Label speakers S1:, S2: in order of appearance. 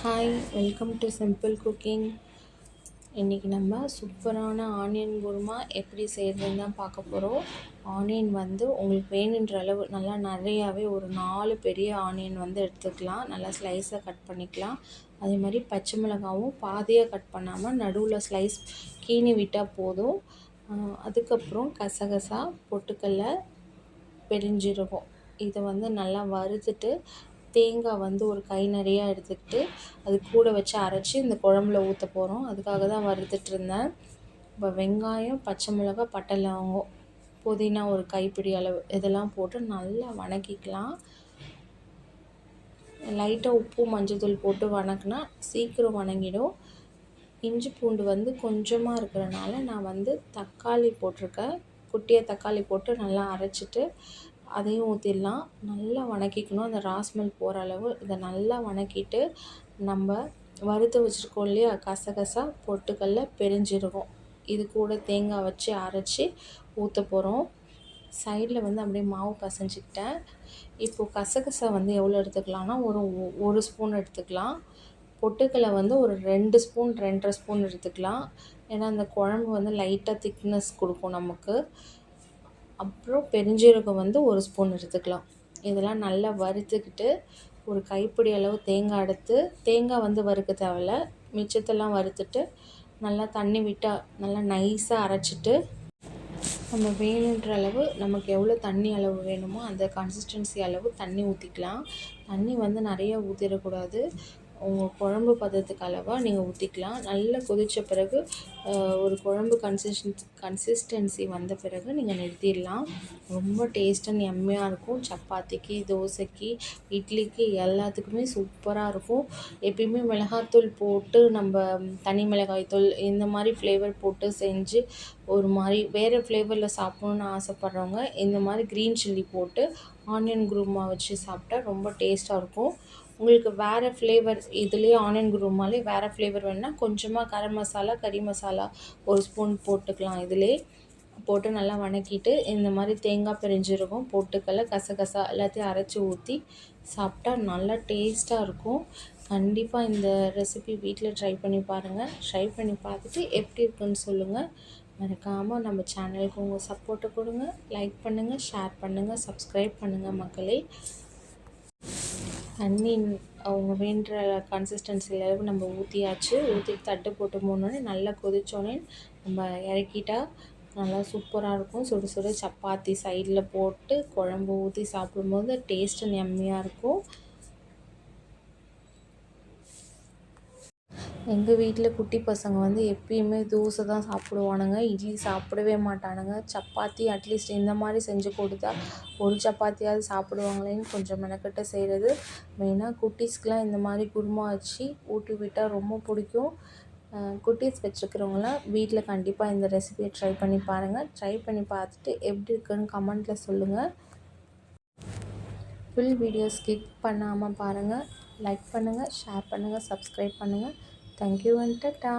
S1: Hi, welcome to simple cooking. இன்றைக்கி நம்ம சூப்பரான ஆனியன் குருமா எப்படி செய்கிறதுன்னு தான் பார்க்க போகிறோம். ஆனியன் வந்து உங்களுக்கு வேணுன்ற அளவு நல்லா நிறையாவே ஒரு 4 பெரிய ஆனியன் வந்து எடுத்துக்கலாம். நல்லா ஸ்லைஸாக கட் பண்ணிக்கலாம். அதே மாதிரி பச்சை மிளகாவும் பாதியாக கட் பண்ணாமல் நடுவில் ஸ்லைஸ் கீனி விட்டால் போதும். அதுக்கப்புறம் கசகசா, பொட்டுக்கடலை, பெருஞ்சீரகம் இதை வந்து நல்லா வறுத்துட்டு தேங்காய் வந்து ஒரு கை நிறையா எடுத்துக்கிட்டு அது கூட வச்சு அரைச்சி இந்த குழம்புல ஊற்ற போகிறோம். அதுக்காக தான் வறுத்துட்டு இருந்தேன். இப்போ வெங்காயம், பச்சை மிளகாய், பட்டை, லவங்கம், புதினா ஒரு கைப்பிடி அளவு இதெல்லாம் போட்டு நல்லா வணக்கிக்கலாம். லைட்டாக உப்பு மஞ்சள் போட்டு வணக்கினா சீக்கிரம் வணங்கிடும். இஞ்சி பூண்டு வந்து கொஞ்சமாக இருக்கிறனால நான் வந்து தக்காளி போட்டிருக்கேன். குட்டியாக தக்காளி போட்டு நல்லா அரைச்சிட்டு அதையும் ஊற்றிடலாம். நல்லா வணக்கிக்கணும். அந்த ராஸ்மெல் போகிற அளவு இதை நல்லா வணக்கிட்டு நம்ம வறுத்து வச்சுருக்கோம் இல்லையா, கசகசா, பொட்டுக்கடலை, பெருஞ்சீரகம் இது கூட தேங்காய் வச்சு அரைச்சி ஊற்ற போகிறோம். சைடில் வந்து அப்படியே மாவு பசைஞ்சிக்கிட்டேன். இப்போது கசகசா வந்து எவ்வளோ எடுத்துக்கலாம்னா ஒரு ஸ்பூன் எடுத்துக்கலாம். பொட்டுக்கடலை வந்து ஒரு 2 ஸ்பூன் 2.5 ஸ்பூன் எடுத்துக்கலாம். ஏன்னா அந்த குழம்பு வந்து லைட்டாக திக்னஸ் கொடுக்கும் நமக்கு. அப்புறம் பெருஞ்சீரகம் வந்து 1 ஸ்பூன் எடுத்துக்கலாம். இதெல்லாம் நல்லா வறுத்துக்கிட்டு ஒரு கைப்பிடி அளவு தேங்காய் எடுத்து, தேங்காய் வந்து வறுக்க தேவையில்ல, மிச்சத்தெல்லாம் வறுத்துட்டு நல்லா தண்ணி விட்டால் நல்லா நைஸாக அரைச்சிட்டு நம்ம வேணுன்ற அளவு நமக்கு எவ்வளோ தண்ணி அளவு வேணுமோ அந்த கன்சிஸ்டன்சி அளவு தண்ணி ஊற்றிக்கலாம். தண்ணி வந்து நிறையா ஊற்றிடக்கூடாது. உங்கள் குழம்பு பதத்துக்கு அளவாக நீங்கள் ஊற்றிக்கலாம். நல்லா கொதித்த பிறகு ஒரு குழம்பு கன்சிஸ்டன்சி வந்த பிறகு நீங்கள் நிறுத்திடலாம். ரொம்ப டேஸ்ட் அண்ட் எம்மையாக இருக்கும். சப்பாத்திக்கு, தோசைக்கு, இட்லிக்கு எல்லாத்துக்குமே சூப்பராக இருக்கும். எப்பயுமே மிளகாத்தூள் போட்டு நம்ம தனி மிளகாய்த்தூள் இந்த மாதிரி ஃப்ளேவர் போட்டு செஞ்சு ஒரு மாதிரி வேறு ஃப்ளேவரில் சாப்பிட்ணுன்னு ஆசைப்பட்றவங்க இந்த மாதிரி க்ரீன் சில்லி போட்டு ஆனியன் குருமா வச்சு சாப்பிட்டா ரொம்ப டேஸ்ட்டாக இருக்கும். உங்களுக்கு வேறு ஃப்ளேவர் இதுலேயே ஆனியன் குருமாலே வேறு ஃப்ளேவர் வேணுன்னா கொஞ்சமாக கரம் மசாலா, கறி மசாலா 1 ஸ்பூன் போட்டுக்கலாம். இதிலே போட்டு நல்லா வணக்கிட்டு இந்த மாதிரி தேங்காய், பெருஞ்சீரகம், பொட்டுக்கடலை, கசகசா எல்லாத்தையும் அரைச்சி ஊற்றி சாப்பிட்டா நல்லா டேஸ்ட்டாக இருக்கும். கண்டிப்பாக இந்த ரெசிபி வீட்டில் ட்ரை பண்ணி பாருங்கள். ட்ரை பண்ணி பார்த்துட்டு எப்படி இருக்குன்னு சொல்லுங்கள். மறக்காமல் நம்ம சேனலுக்கு உங்கள் சப்போர்ட்டை கொடுங்க. லைக் பண்ணுங்கள், ஷேர் பண்ணுங்கள், சப்ஸ்கிரைப் பண்ணுங்கள் மக்களே. தண்ணி அவங்க வேண்டுற கன்சிஸ்டன்சியில் அளவு நம்ம ஊற்றியாச்சு. ஊற்றிட்டு தட்டு போட்டு மூடினோடனே நல்லா கொதித்தோடனே நம்ம இறக்கிட்டா நல்லா சூப்பராக இருக்கும். சுட சுட சப்பாத்தி சைடில் போட்டு குழம்பு ஊற்றி சாப்பிடும்போது டேஸ்ட் அண்ட் எம்மியாக இருக்கும். எங்கள் வீட்டில் குட்டி பசங்க வந்து எப்பயுமே தோசை தான் சாப்பிடுவானுங்க, இட்லி சாப்பிடவே மாட்டானுங்க. சப்பாத்தி அட்லீஸ்ட் இந்த மாதிரி செஞ்சு கொடுத்தா ஒரு சப்பாத்தியாவது சாப்பிடுவாங்களேன்னு கொஞ்சம் மெனக்கெட்டு செய்கிறது. மெயினாக குட்டீஸ்க்கெலாம் இந்த மாதிரி குருமா வச்சு ஊட்டி விட்டால் ரொம்ப பிடிக்கும். குட்டீஸ் வச்சுருக்கிறவங்களாம் வீட்டில் கண்டிப்பாக இந்த ரெசிபியை ட்ரை பண்ணி பாருங்கள். ட்ரை பண்ணி பார்த்துட்டு எப்படி இருக்குன்னு கமெண்ட்டில் சொல்லுங்கள். ஃபுல் வீடியோ ஸ்கிப் பண்ணாமல் பாருங்கள். லைக் பண்ணுங்கள், ஷேர் பண்ணுங்கள், சப்ஸ்கிரைப் பண்ணுங்கள். Thank you and ta-ta.